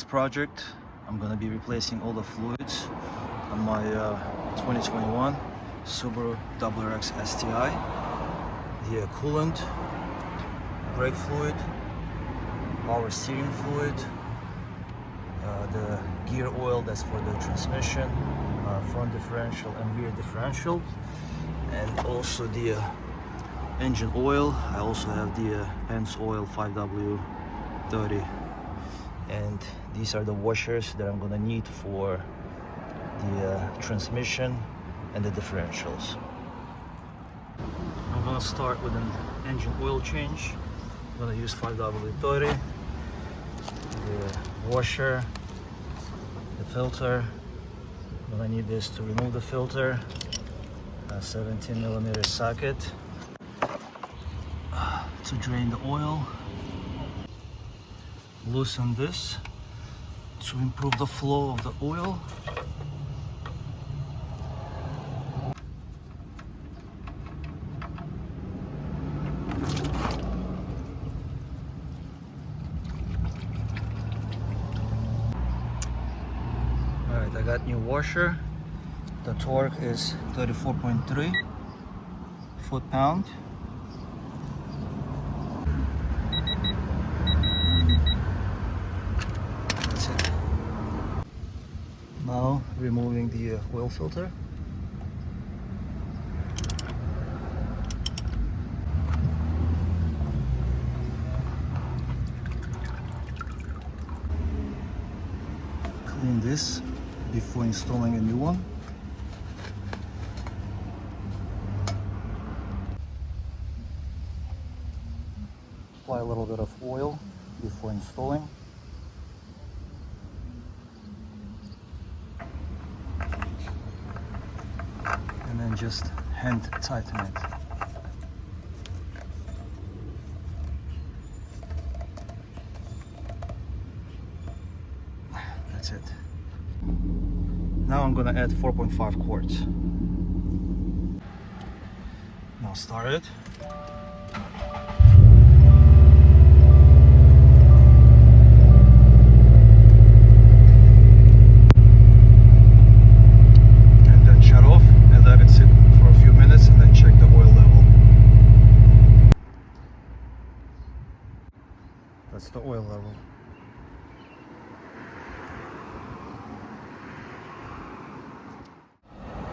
this project, I'm gonna be replacing all the fluids on my 2021 Subaru WRX STI. The coolant, brake fluid, power steering fluid, the gear oil that's for the transmission, front differential and rear differential, and also the engine oil. I also have the Pence oil 5W30, and these are the washers that I'm gonna need for the transmission and the differentials. I'm gonna start with an engine oil change. I'm gonna use 5W30, the washer, the filter. I'm gonna need this to remove the filter, a 17mm socket to drain the oil, loosen this to improve the flow of the oil. Alright, I got new washer. The torque is 34.3 foot-pound. That's it. Now removing the oil filter. Clean this before installing a new one. Apply a little bit of oil before installing. And then just hand tighten it. That's it. Now I'm gonna add 4.5 quarts. Now start it. And then shut off and let it sit for a few minutes and then check the oil level. That's the oil level.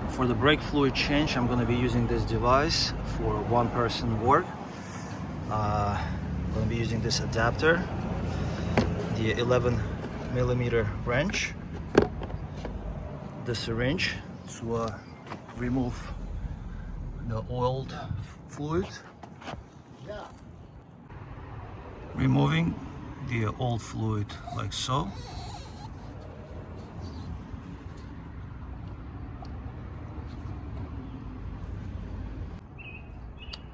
For the brake fluid change, I'm going to be using this device for one-person work. I'm going to be using this adapter, the 11mm wrench, the syringe to remove the oiled fluid, removing the old fluid like so.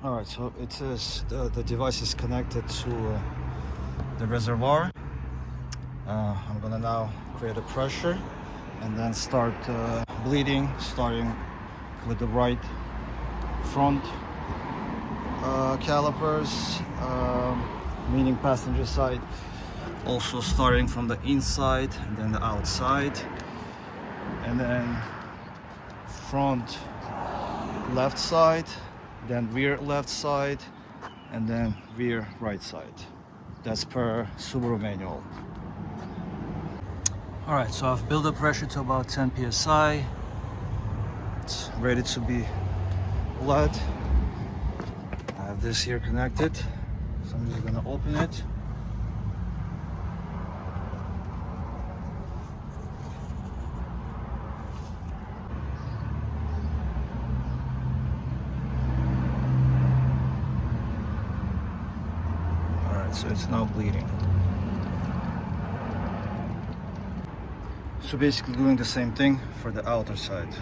Alright, so it says the device is connected to the reservoir. I'm gonna now create a pressure and then start bleeding, starting with the right front calipers, meaning passenger side, also starting from the inside and then the outside, and then front left side, then rear left side, and then rear right side. That's per Subaru manual. Alright, so I've built the pressure to about 10 psi. It's ready to be bled. I have this here connected, so I'm just gonna open it. So it's now bleeding. So basically doing the same thing for the outer side.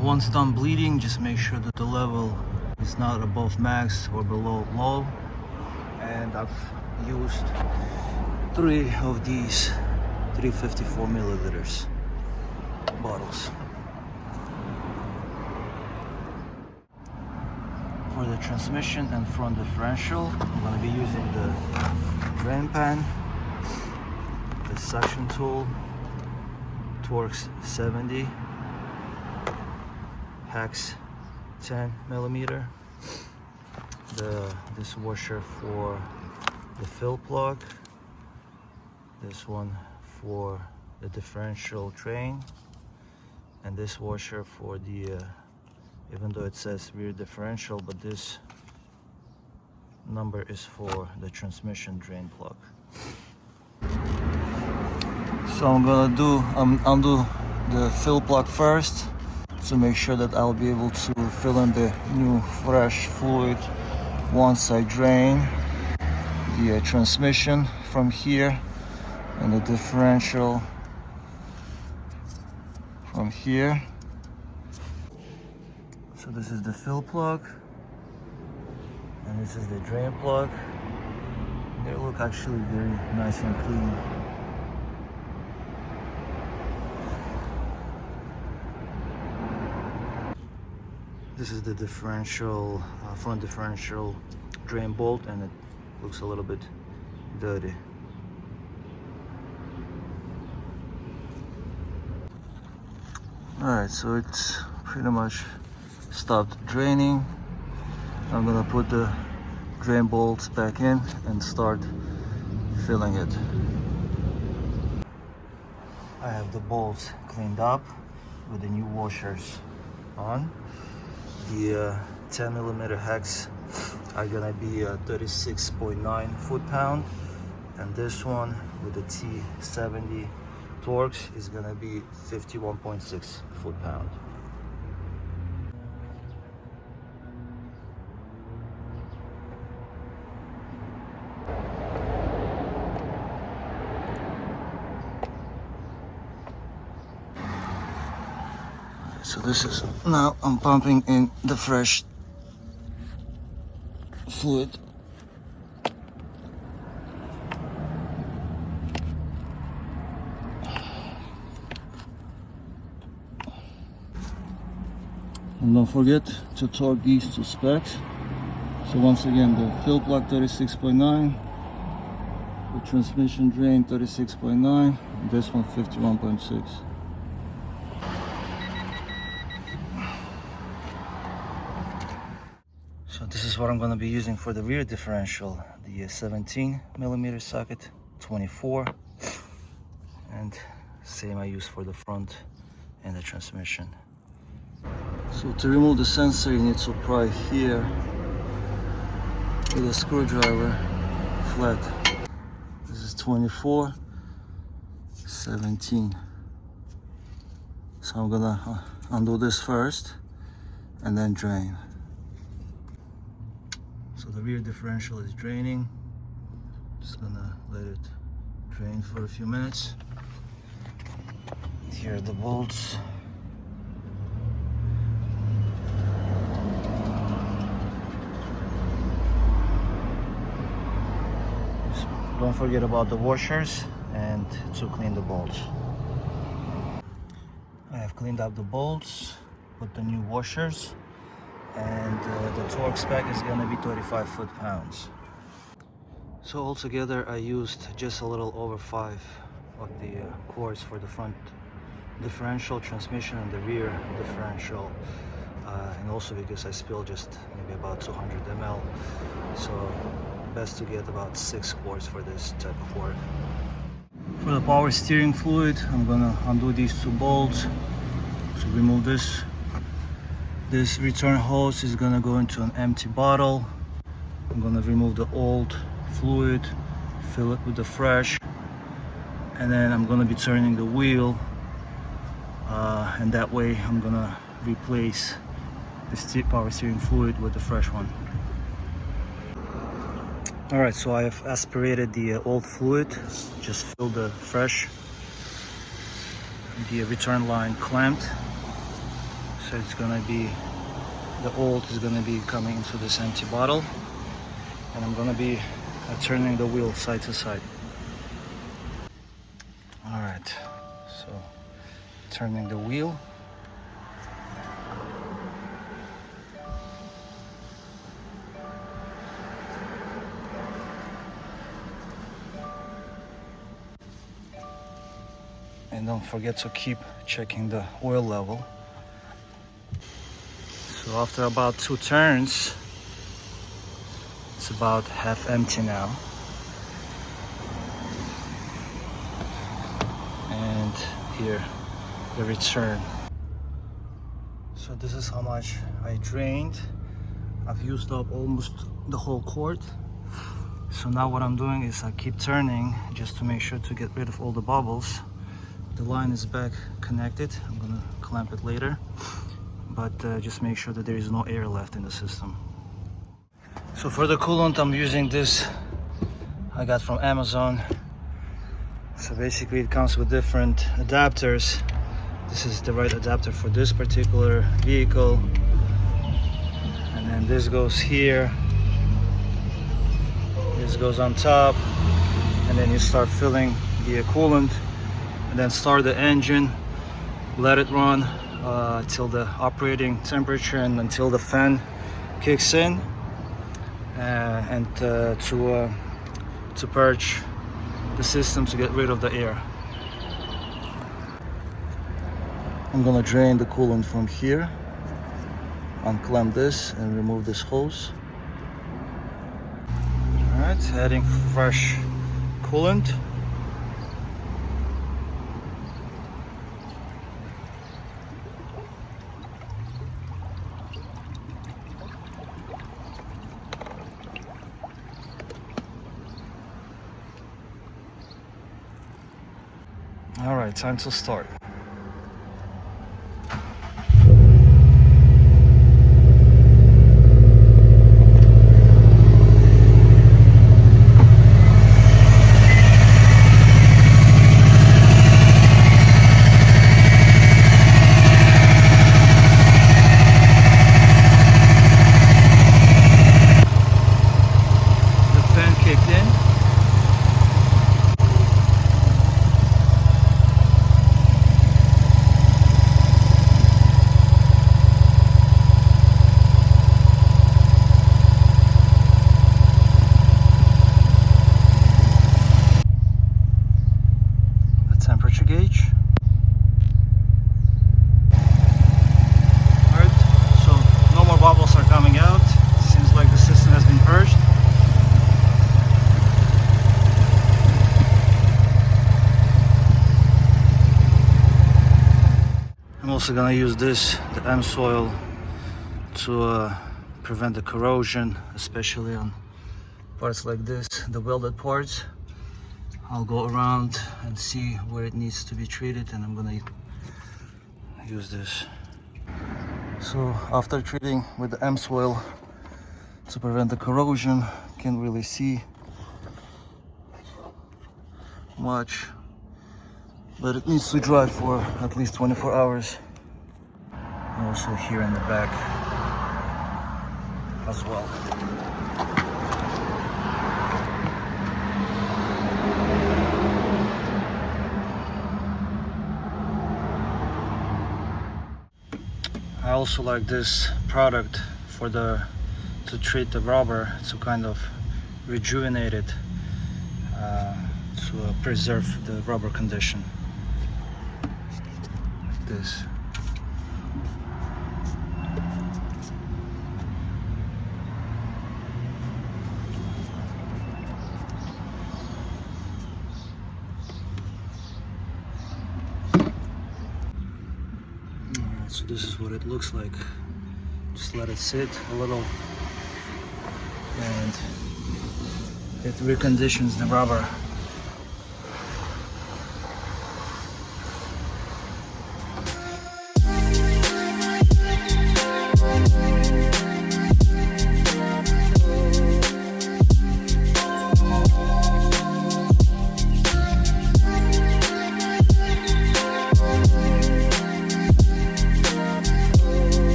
Once done bleeding, just make sure that the level is not above max or below low. And I've used 3 of these 354 milliliters bottles. For the transmission and front differential, I'm going to be using the drain pan, the suction tool, Torx 70, hex 10 millimeter, this washer for the fill plug, this one for the differential drain, and this washer for the even though it says rear differential, but this number is for the transmission drain plug. So I'm gonna undo the fill plug first to make sure that I'll be able to fill in the new fresh fluid once I drain the transmission from here and the differential from here. So this is the fill plug and this is the drain plug. They look actually very nice and clean. This is the differential, front differential drain bolt, and it looks a little bit dirty. Alright, so it's pretty much stopped draining. I'm gonna put the drain bolts back in and start filling it. I have the bolts cleaned up with the new washers on. The 10 millimeter hex are gonna be 36.9 foot-pound, and this one with the T70 Torx is gonna be 51.6 foot-pound. So this is, now I'm pumping in the fresh fluid. And don't forget to torque these to specs. So once again, the fill plug 36.9, the transmission drain 36.9, this one 51.6. So this is what I'm going to be using for the rear differential, the 17 millimeter socket, 24, and same I use for the front and the transmission. So to remove the sensor, you need to pry here with a screwdriver flat. This is 24, 17. So I'm gonna undo this first and then drain. So the rear differential is draining. Just gonna let it drain for a few minutes. Here are the bolts. Don't forget about the washers and to clean the bolts. I have cleaned up the bolts, put the new washers, and the torque spec is going to be 35 foot-pounds. So altogether I used just a little over 5 of the cords for the front differential, transmission, and the rear differential, and also because I spilled just maybe about 200 ml, so best to get about 6 quarts for this type of work. For the power steering fluid, I'm gonna undo these 2 bolts to remove this. This return hose is gonna go into an empty bottle. I'm gonna remove the old fluid, fill it with the fresh, and then I'm gonna be turning the wheel, and that way I'm gonna replace the power steering fluid with the fresh one. Alright, so I have aspirated the old fluid, just filled the fresh, the return line clamped, so it's gonna be, the old is gonna be coming into this empty bottle, and I'm gonna be turning the wheel side to side. Alright, turning the wheel. And don't forget to keep checking the oil level. So after about 2 turns, it's about half empty now. And here, the return. So this is how much I drained. I've used up almost the whole quart. So now what I'm doing is I keep turning just to make sure to get rid of all the bubbles. The line is back connected. I'm gonna clamp it later, but just make sure that there is no air left in the system. So for the coolant, I'm using this I got from Amazon. So basically it comes with different adapters. This is the right adapter for this particular vehicle, and then this goes here, this goes on top, and then you start filling the coolant. And then start the engine, let it run till the operating temperature and until the fan kicks in, and to purge the system to get rid of the air. I'm gonna drain the coolant from here, unclamp this and remove this hose. Alright, adding fresh coolant. All right, time to start. The fan kicked in. Temperature gauge. Alright, so no more bubbles are coming out. Seems like the system has been purged. I'm also gonna use this, the M soil, to prevent the corrosion, especially on parts like this, the welded parts. I'll go around and see where it needs to be treated, and I'm gonna use this. So after treating with the M soil to prevent the corrosion, can't really see much, but it needs to dry for at least 24 hours. And also here in the back as well. I also like this product to treat the rubber, to kind of rejuvenate it, to preserve the rubber condition, like this. So this is what it looks like. Just let it sit a little, and it reconditions the rubber.